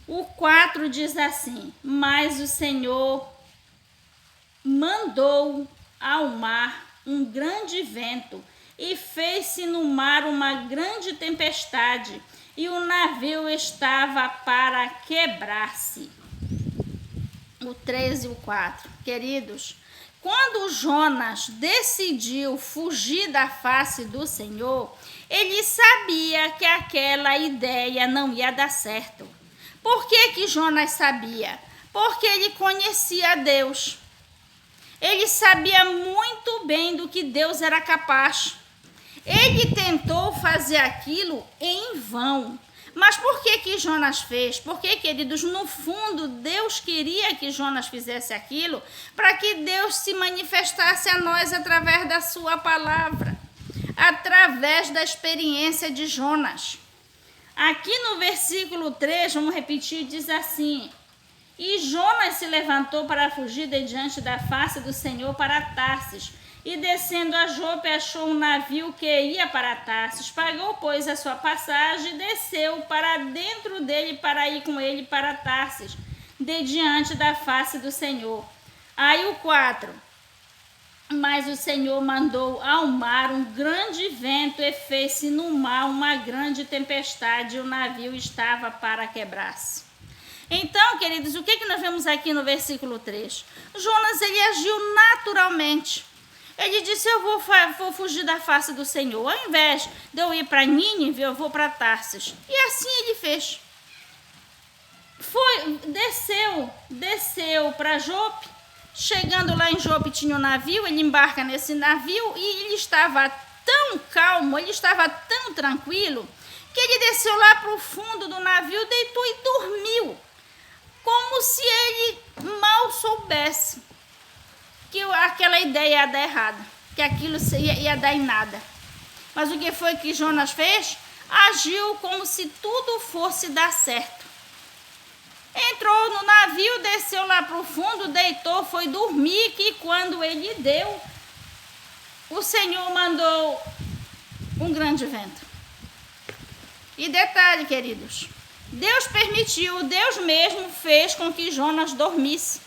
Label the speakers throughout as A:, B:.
A: O 4 diz assim: mas o Senhor mandou ao mar um grande vento e fez-se no mar uma grande tempestade, e o navio estava para quebrar-se. O 3 e o 4. Queridos, quando Jonas decidiu fugir da face do Senhor, ele sabia que aquela ideia não ia dar certo. Por que Jonas sabia? Porque ele conhecia Deus. Ele sabia muito bem do que Deus era capaz. Ele tentou fazer aquilo em vão. Mas por que Jonas fez? Porque, queridos, no fundo, Deus queria que Jonas fizesse aquilo para que Deus se manifestasse a nós através da sua palavra, através da experiência de Jonas. Aqui no versículo 3, vamos repetir, diz assim: e Jonas se levantou para fugir de diante da face do Senhor para Tarsis, e descendo a Jope achou um navio que ia para Tarsis, pagou, pois, a sua passagem e desceu para dentro dele para ir com ele para Tarsis, de diante da face do Senhor. Aí o 4, mas o Senhor mandou ao mar um grande vento e fez-se no mar uma grande tempestade, e o navio estava para quebrar-se. Então, queridos, o que nós vemos aqui no versículo 3? Jonas, ele agiu naturalmente. Ele disse: eu vou fugir da face do Senhor. Ao invés de eu ir para Nínive, eu vou para Tarsis. E assim ele fez. Desceu para Jope. Chegando lá em Jope tinha um navio, ele embarca nesse navio e ele estava tão calmo, ele estava tão tranquilo, que ele desceu lá para o fundo do navio, deitou e dormiu. Como se ele mal soubesse que aquela ideia ia dar errado, que aquilo ia dar em nada. Mas o que foi que Jonas fez? Agiu como se tudo fosse dar certo. Entrou no navio, desceu lá para o fundo, deitou, foi dormir, que quando ele deu, o Senhor mandou um grande vento. E detalhe, queridos, Deus permitiu, Deus mesmo fez com que Jonas dormisse.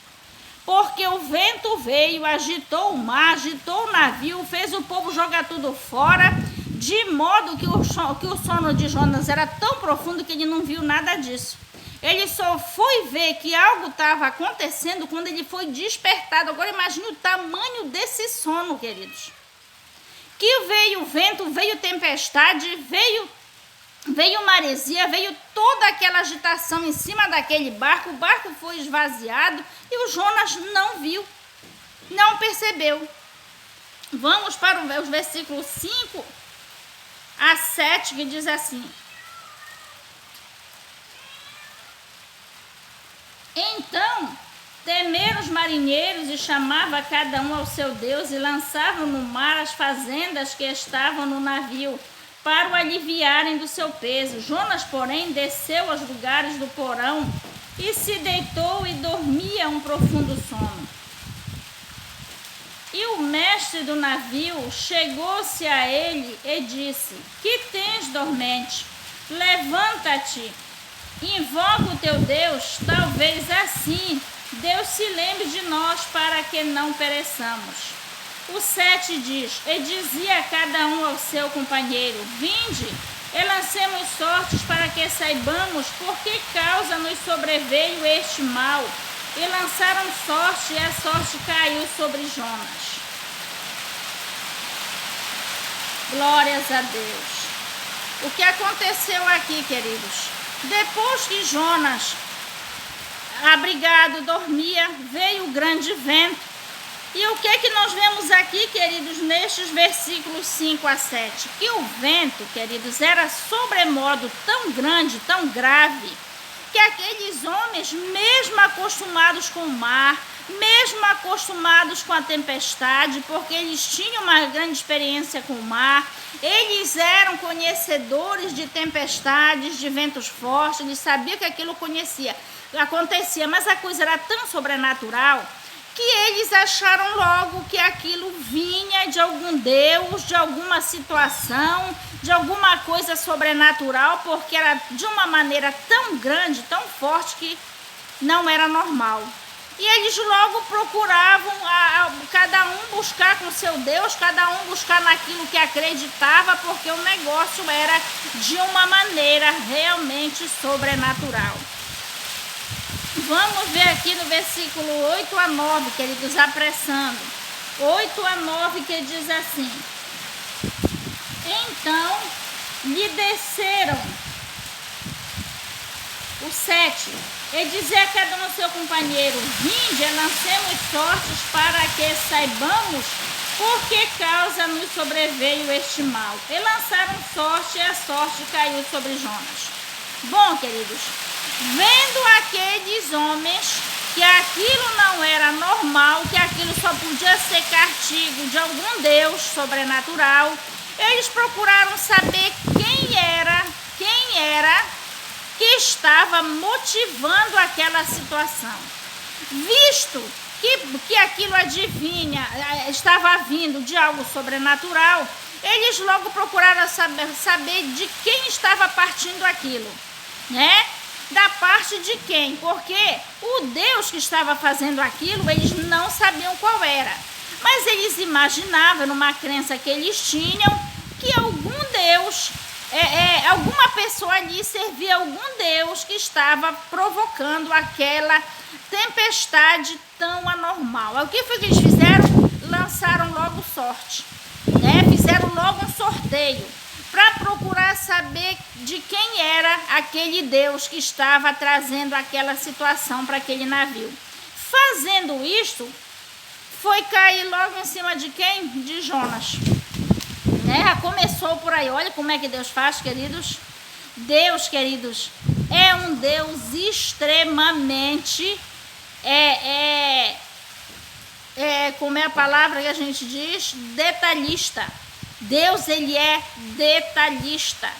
A: Porque o vento veio, agitou o mar, agitou o navio, fez o povo jogar tudo fora, de modo que o sono de Jonas era tão profundo que ele não viu nada disso. Ele só foi ver que algo estava acontecendo quando ele foi despertado. Agora imagine o tamanho desse sono, queridos. Que veio vento, veio tempestade, veio maresia, veio toda aquela agitação em cima daquele barco, o barco foi esvaziado e o Jonas não viu, não percebeu. Vamos para os versículos 5 a 7, que diz assim: então temeram os marinheiros e chamavam cada um ao seu Deus e lançavam no mar as fazendas que estavam no navio, para o aliviarem do seu peso. Jonas, porém, desceu aos lugares do porão e se deitou e dormia um profundo sono. E o mestre do navio chegou-se a ele e disse: que tens, dormente? Levanta-te, invoca o teu Deus, talvez assim Deus se lembre de nós para que não pereçamos. O 7 diz: e dizia cada um ao seu companheiro: vinde, e lancemos sortes para que saibamos por que causa nos sobreveio este mal. E lançaram sorte, e a sorte caiu sobre Jonas. Glórias a Deus. O que aconteceu aqui, queridos? Depois que Jonas, abrigado, dormia, veio o grande vento. E o que nós vemos aqui, queridos, nestes versículos 5 a 7? Que o vento, queridos, era sobremodo tão grande, tão grave, que aqueles homens, mesmo acostumados com o mar, mesmo acostumados com a tempestade, porque eles tinham uma grande experiência com o mar, eles eram conhecedores de tempestades, de ventos fortes, eles sabiam que aquilo acontecia, mas a coisa era tão sobrenatural que eles acharam logo que aquilo vinha de algum Deus, de alguma situação, de alguma coisa sobrenatural, porque era de uma maneira tão grande, tão forte, que não era normal. E eles logo procuravam cada um buscar com seu Deus, cada um buscar naquilo que acreditava, porque o negócio era de uma maneira realmente sobrenatural. Vamos ver aqui no versículo 8 a 9, queridos, apressando. 8 a 9, que diz assim: então lhe desceram o 7, e dizer a cada um seu companheiro: vinde, lancemos sortes para que saibamos por que causa nos sobreveio este mal. E lançaram sorte, e a sorte caiu sobre Jonas. Bom, queridos, vendo aqueles homens que aquilo não era normal, que aquilo só podia ser castigo de algum Deus sobrenatural, eles procuraram saber quem era que estava motivando aquela situação. Visto que aquilo estava vindo de algo sobrenatural, eles logo procuraram saber de quem estava partindo aquilo, né? Da parte de quem? Porque o Deus que estava fazendo aquilo, eles não sabiam qual era. Mas eles imaginavam, numa crença que eles tinham, que algum Deus, alguma pessoa ali servia a algum Deus que estava provocando aquela tempestade tão anormal. O que foi que eles fizeram? Lançaram logo sorte, né? Fizeram logo um sorteio para procurar saber de quem era aquele Deus que estava trazendo aquela situação para aquele navio. Fazendo isto, foi cair logo em cima de quem? De Jonas. Começou por aí. Olha como é que Deus faz, queridos. Deus, queridos, é um Deus extremamente, como é a palavra que a gente diz? Detalhista. Deus, ele é detalhista.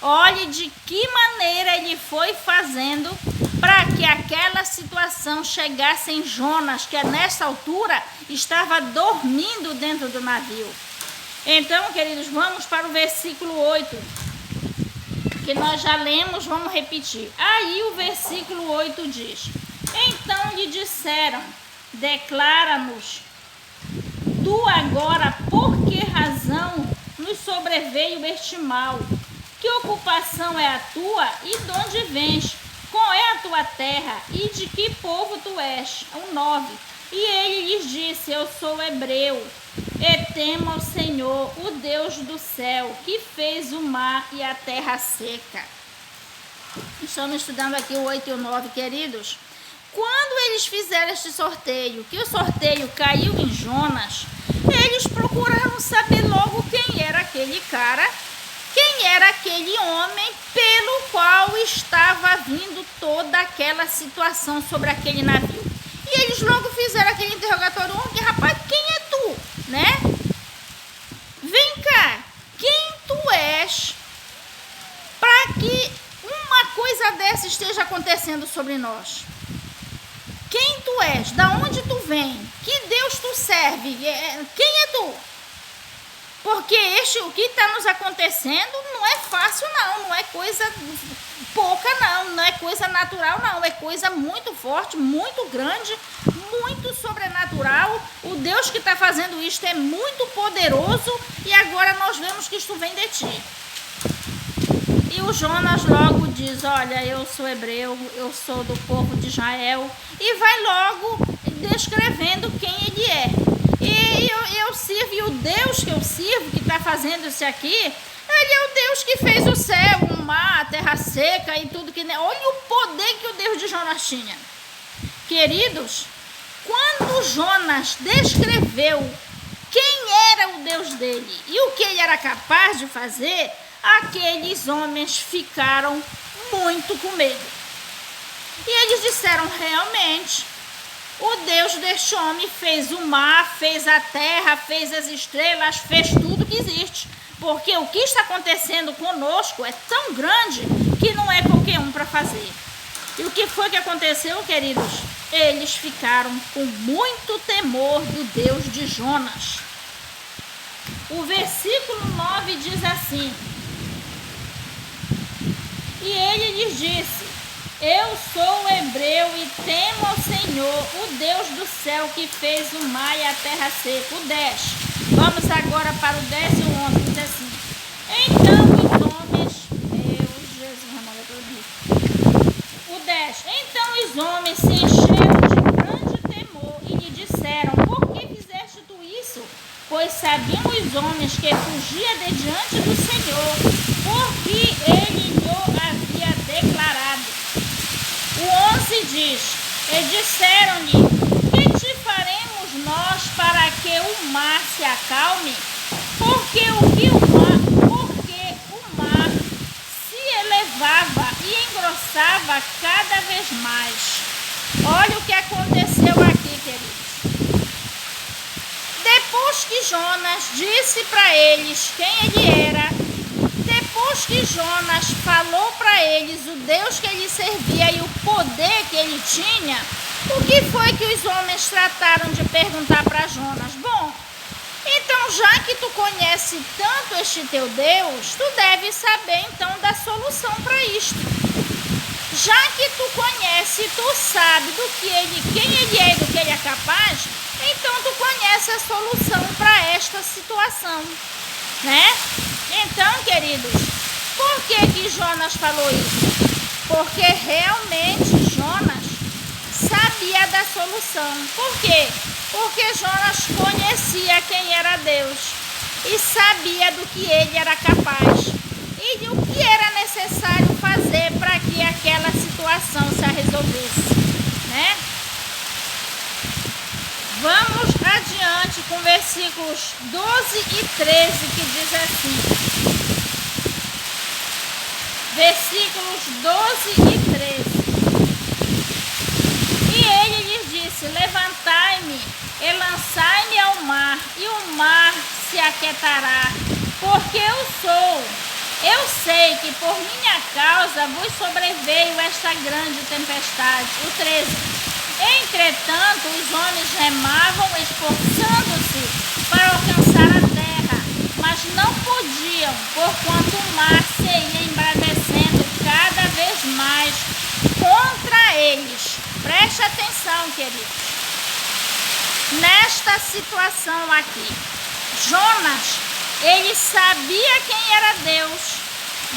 A: Olhe de que maneira ele foi fazendo para que aquela situação chegasse em Jonas, que nessa altura estava dormindo dentro do navio. Então, queridos, vamos para o versículo 8, que nós já lemos, vamos repetir. Aí o versículo 8 diz: então lhe disseram: declara-nos tu agora por que razão nos sobreveio este mal? Que ocupação é a tua e de onde vens? Qual é a tua terra e de que povo tu és? O 9. E ele lhes disse: eu sou hebreu, e temo ao Senhor, o Deus do céu, que fez o mar e a terra seca. Estamos estudando aqui o 8 e o 9, queridos. Quando eles fizeram este sorteio, que o sorteio caiu em Jonas, eles procuraram saber logo quem era aquele cara, quem era aquele homem pelo qual estava vindo toda aquela situação sobre aquele navio. E eles logo fizeram aquele interrogatório: rapaz, quem é tu, né? Vem cá, quem tu és para que uma coisa dessa esteja acontecendo sobre nós? Quem tu és? Da onde tu vem? Que Deus tu serve? Quem é tu? Porque o que está nos acontecendo não é fácil não, não é coisa pouca não é coisa natural não, é coisa muito forte, muito grande, muito sobrenatural. O Deus que está fazendo isto é muito poderoso e agora nós vemos que isto vem de ti. E o Jonas logo diz: olha, eu sou hebreu, eu sou do povo de Israel, e vai logo descrevendo quem ele é. E eu sirvo, e o Deus que eu sirvo, que está fazendo isso aqui, ele é o Deus que fez o céu, o mar, a terra seca e tudo que... Olha o poder que o Deus de Jonas tinha. Queridos, quando Jonas descreveu quem era o Deus dele e o que ele era capaz de fazer, aqueles homens ficaram muito com medo. E eles disseram: realmente, o Deus deste homem fez o mar, fez a terra, fez as estrelas, fez tudo que existe. Porque o que está acontecendo conosco é tão grande que não é qualquer um para fazer. E o que foi que aconteceu, queridos? eles ficaram com muito temor do Deus de Jonas. O versículo 9 diz assim: e ele lhes disse: eu sou hebreu e temo ao Senhor, o Deus do céu, que fez o mar e a terra seca. O 10. Vamos agora para o 10 e o 11. Diz assim: então os homens... O 10. Então os homens se encheram de grande temor e lhe disseram: por que fizeste tu isso? Pois sabiam os homens que fugia de diante do Senhor, porque ele lhe havia declarado. O 11 diz: e disseram-lhe: que te faremos nós para que o mar se acalme? Porque o mar se elevava e engrossava cada vez mais. Olha o que aconteceu aqui, queridos. Depois que Jonas disse para eles quem ele era, depois que Jonas falou para eles o Deus que ele servia e o poder que ele tinha, o que foi que os homens trataram de perguntar para Jonas? Bom, então já que tu conhece tanto este teu Deus, tu deve saber então da solução para isto. Já que tu conhece, tu sabe quem ele é e do que ele é capaz, então tu conhece a solução para esta situação, né? Então, queridos, por que Jonas falou isso? Porque realmente Jonas sabia da solução. Por quê? Porque Jonas conhecia quem era Deus e sabia do que ele era capaz e o que era necessário fazer para que aquela situação se resolvesse, né? Vamos adiante com versículos 12 e 13, que diz assim. Versículos 12 e 13. E ele lhes disse: levantai-me e lançai-me ao mar, e o mar se aquietará, porque eu sei que por minha causa vos sobreveio esta grande tempestade. O 13. Entretanto, os homens remavam, esforçando-se para alcançar a terra, mas não podiam, porquanto o mar se ia embravecendo cada vez mais contra eles. Preste atenção, queridos. Nesta situação aqui, Jonas, ele sabia quem era Deus,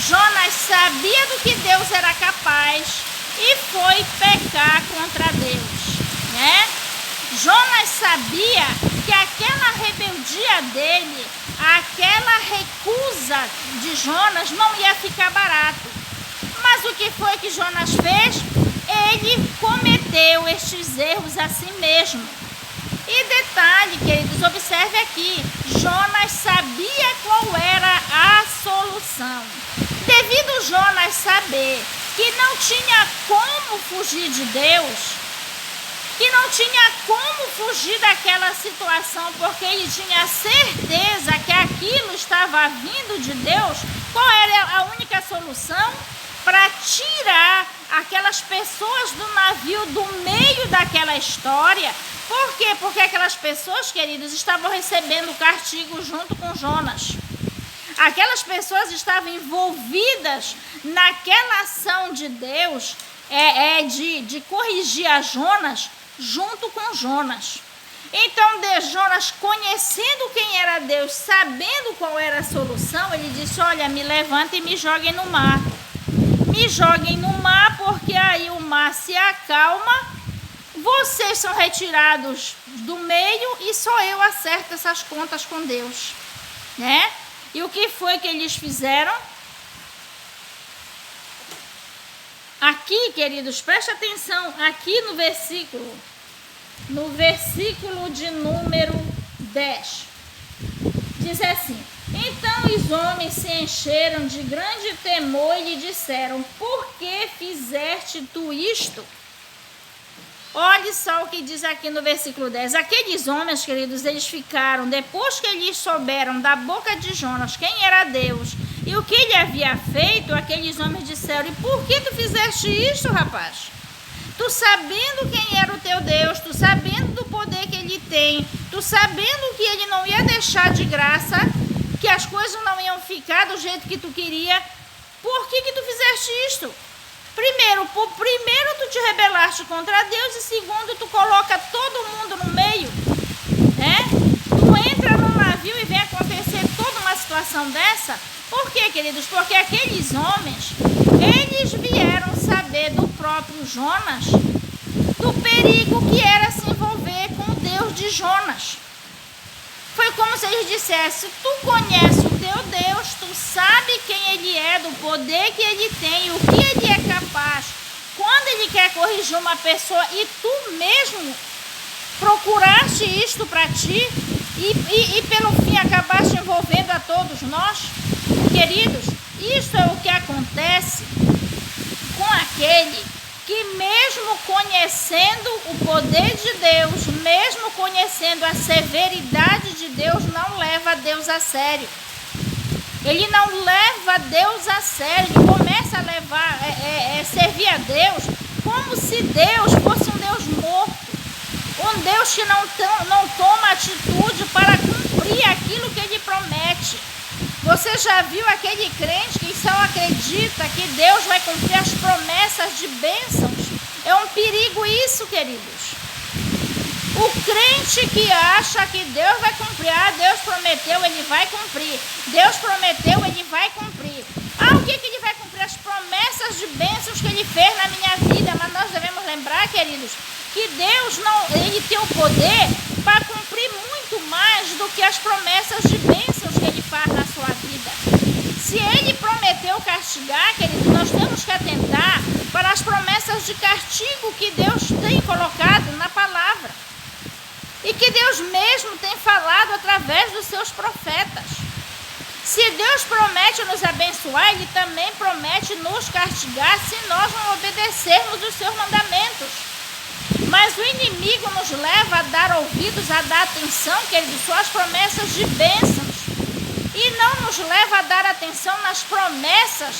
A: Jonas sabia do que Deus era capaz e foi pecar contra Deus, né? Jonas sabia que aquela rebeldia dele, aquela recusa de Jonas não ia ficar barato. Mas o que foi que Jonas fez? Ele cometeu estes erros a si mesmo. E detalhe, queridos, observe aqui, Jonas sabia qual era a solução. Devido Jonas saber que não tinha como fugir de Deus, que não tinha como fugir daquela situação, porque ele tinha certeza que aquilo estava vindo de Deus, qual era a única solução? Para tirar aquelas pessoas do navio do meio daquela história. Por quê? Porque aquelas pessoas, queridos, estavam recebendo castigo junto com Jonas. Aquelas pessoas estavam envolvidas naquela ação de Deus, de corrigir a Jonas junto com Jonas. Então, Jonas, conhecendo quem era Deus, sabendo qual era a solução, ele disse: olha, me levantem e me joguem no mar. Me joguem no mar, porque aí o mar se acalma, vocês são retirados do meio e só eu acerto essas contas com Deus, né? E o que foi que eles fizeram? Aqui, queridos, preste atenção, aqui no versículo de número 10, diz assim: então os homens se encheram de grande temor e lhe disseram: por que fizeste tu isto? Olha só o que diz aqui no versículo 10. Aqueles homens, queridos, eles ficaram, depois que eles souberam da boca de Jonas quem era Deus e o que ele havia feito, aqueles homens disseram: e por que tu fizeste isto, rapaz? tu sabendo quem era o teu Deus, tu sabendo do poder que ele tem, tu sabendo que ele não ia deixar de graça, que as coisas não iam ficar do jeito que tu queria, por que tu fizeste isto? Primeiro, tu te rebelaste contra Deus e segundo, tu coloca todo mundo no meio, né? Tu entra num navio e vem acontecer toda uma situação dessa. Por quê, queridos? Porque aqueles homens, eles vieram saber do próprio Jonas, do perigo que era se envolver com o Deus de Jonas. Foi como se eles dissessem, tu conheces o teu Deus, tu sabe quem ele é, do poder que ele tem, o que ele é capaz. Quando ele quer corrigir uma pessoa e tu mesmo procuraste isto para ti e pelo fim acabaste envolvendo a todos nós, queridos, isso é o que acontece com aquele que mesmo conhecendo o poder de Deus, mesmo conhecendo a severidade de Deus, não leva Deus a sério. Ele não leva Deus a sério, ele começa a levar, servir a Deus como se Deus fosse um Deus morto. Um Deus que não toma atitude para cumprir aquilo que ele promete. Você já viu aquele crente que só acredita que Deus vai cumprir as promessas de bênçãos? É um perigo isso, queridos. O crente que acha que Deus vai cumprir, Deus prometeu, ele vai cumprir. Deus prometeu, ele vai cumprir. O que ele vai cumprir? As promessas de bênçãos que ele fez na minha vida. Mas nós devemos lembrar, queridos, que Deus ele tem o poder para cumprir muito mais do que as promessas de bênçãos que ele faz na sua vida. Se ele prometeu castigar, queridos, nós temos que atentar para as promessas de castigo que Deus tem colocado na palavra. E que Deus mesmo tem falado através dos seus profetas. Se Deus promete nos abençoar, ele também promete nos castigar se nós não obedecermos os seus mandamentos. Mas o inimigo nos leva a dar ouvidos, a dar atenção, queridos, só às promessas de bênçãos. E não nos leva a dar atenção nas promessas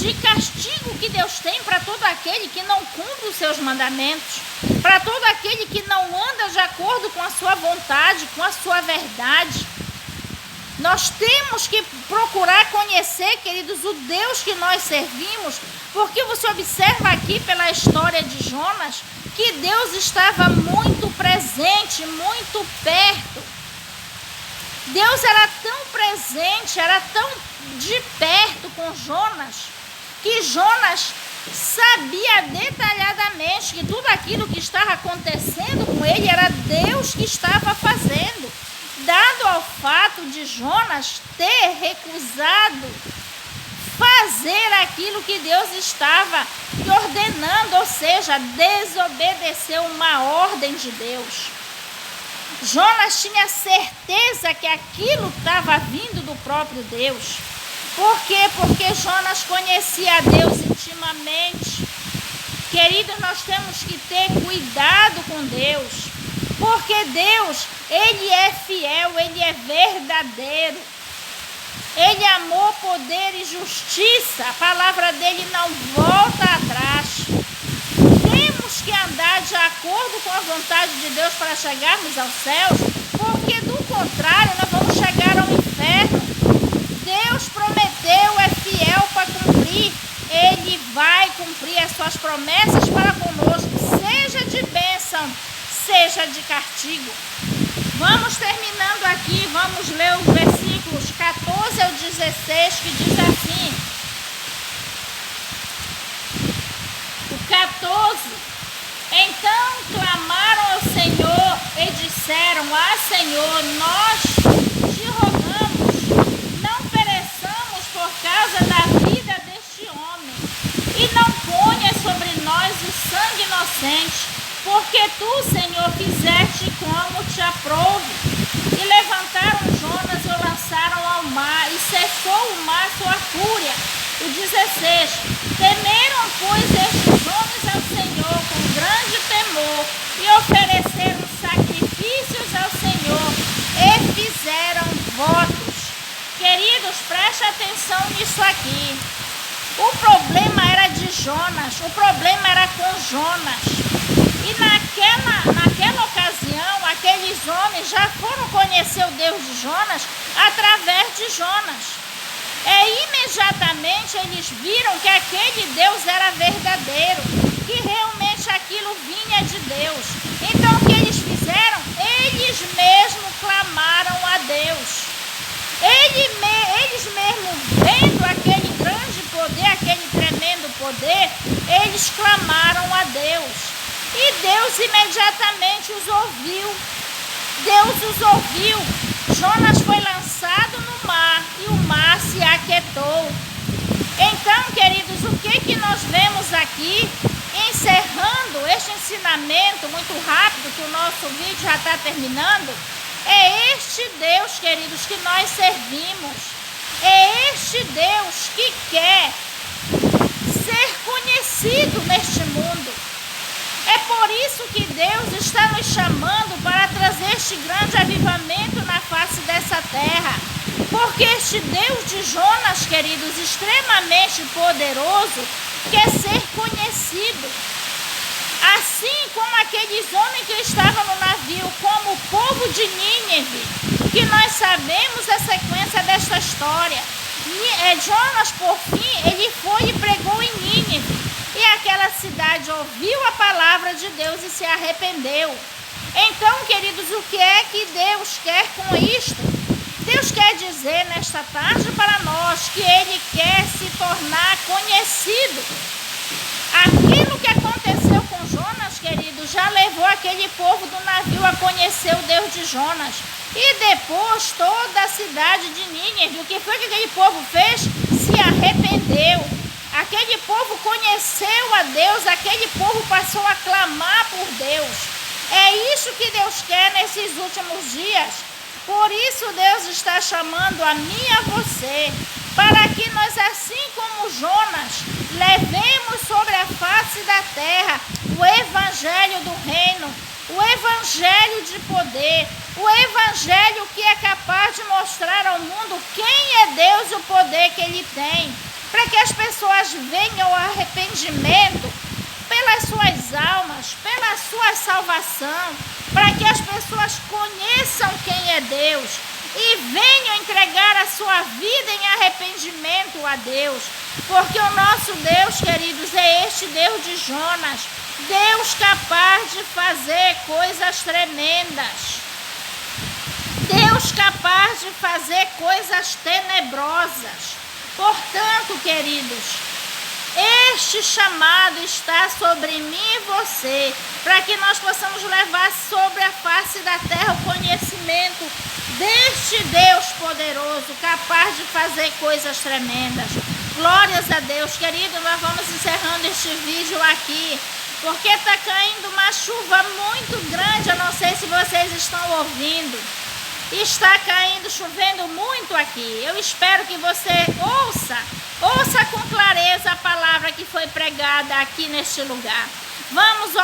A: de castigo que Deus tem para todo aquele que não cumpre os seus mandamentos, para todo aquele que não anda de acordo com a sua vontade, com a sua verdade. Nós temos que procurar conhecer, queridos, o Deus que nós servimos, porque você observa aqui pela história de Jonas que Deus estava muito presente, muito perto. Deus era tão presente, era tão de perto com Jonas, que Jonas sabia detalhadamente que tudo aquilo que estava acontecendo com ele era Deus que estava fazendo. Dado ao fato de Jonas ter recusado fazer aquilo que Deus estava lhe ordenando, ou seja, desobedeceu uma ordem de Deus. Jonas tinha certeza que aquilo estava vindo do próprio Deus. Por quê? Porque Jonas conhecia a Deus intimamente. Queridos, nós temos que ter cuidado com Deus. Porque Deus, ele é fiel, ele é verdadeiro. Ele amou, poder e justiça. A palavra dele não volta atrás. Temos que andar de acordo com a vontade de Deus para chegarmos aos céus, porque do contrário nós vamos chegar ao inferno. Deus prometeu, é fiel para cumprir. Ele vai cumprir as suas promessas para conosco, seja de bênção, seja de castigo. Vamos terminando aqui, vamos ler os versículos 14 ao 16, que diz assim. O 14. Então clamaram ao Senhor e disseram: Senhor, nós te rogamos, não pereçamos por causa da vida deste homem, e não ponhas sobre nós o sangue inocente, porque tu, Senhor, fizeste como te aprouve. E levantaram Jonas e o lançaram ao mar, e cessou o mar sua fúria. O 16. Temeram, pois, estes homens ao Senhor com grande temor, e ofereceram sacrifícios ao Senhor, e fizeram votos. Queridos, preste atenção nisso aqui. O problema era de Jonas, o problema era com Jonas. E naquela ocasião, aqueles homens já foram conhecer o Deus de Jonas através de Jonas. Imediatamente eles viram que aquele Deus era verdadeiro, que realmente aquilo vinha de Deus. Então o que eles fizeram? Eles mesmos clamaram a Deus. Eles mesmos vendo aquele grande poder, aquele tremendo poder, eles clamaram a Deus. E Deus imediatamente os ouviu. Deus os ouviu. Jonas foi lançado no mar e o mar se aquietou. Então, queridos, o que nós vemos aqui, encerrando este ensinamento muito rápido, que o nosso vídeo já está terminando, é este Deus, queridos, que nós servimos. É este Deus que quer ser conhecido neste mundo. É por isso que Deus está nos chamando para trazer este grande avivamento na face dessa terra. Porque este Deus de Jonas, queridos, extremamente poderoso, quer ser conhecido. Assim como aqueles homens que estavam no navio, como o povo de Nínive, que nós sabemos a sequência desta história. Jonas, por fim, ele foi e pregou em Nínive. E aquela cidade ouviu a palavra de Deus e se arrependeu. Então, queridos, o que é que Deus quer com isto? Deus quer dizer nesta tarde para nós que Ele quer se tornar conhecido. Aquilo que aconteceu com Jonas, queridos, já levou aquele povo do navio a conhecer o Deus de Jonas. E depois toda a cidade de Nínive, o que foi que aquele povo fez? Se arrependeu. Aquele povo conheceu a Deus, aquele povo passou a clamar por Deus. É isso que Deus quer nesses últimos dias. Por isso Deus está chamando a mim e a você, para que nós, assim como Jonas, levemos sobre a face da terra o evangelho do reino, o evangelho de poder, o evangelho que é capaz de mostrar ao mundo quem é Deus e o poder que Ele tem, para que as pessoas venham ao arrependimento pelas suas almas, pela sua salvação, para que as pessoas conheçam quem é Deus e venham entregar a sua vida em arrependimento a Deus. Porque o nosso Deus, queridos, é este Deus de Jonas, Deus capaz de fazer coisas tremendas, Deus capaz de fazer coisas tenebrosas. Portanto, queridos, este chamado está sobre mim e você, para que nós possamos levar sobre a face da terra o conhecimento deste Deus poderoso, capaz de fazer coisas tremendas. Glórias a Deus, querido, nós vamos encerrando este vídeo aqui, porque está caindo uma chuva muito grande, eu não sei se vocês estão ouvindo. Está caindo, chovendo muito aqui. Eu espero que você ouça com clareza a palavra que foi pregada aqui neste lugar. Vamos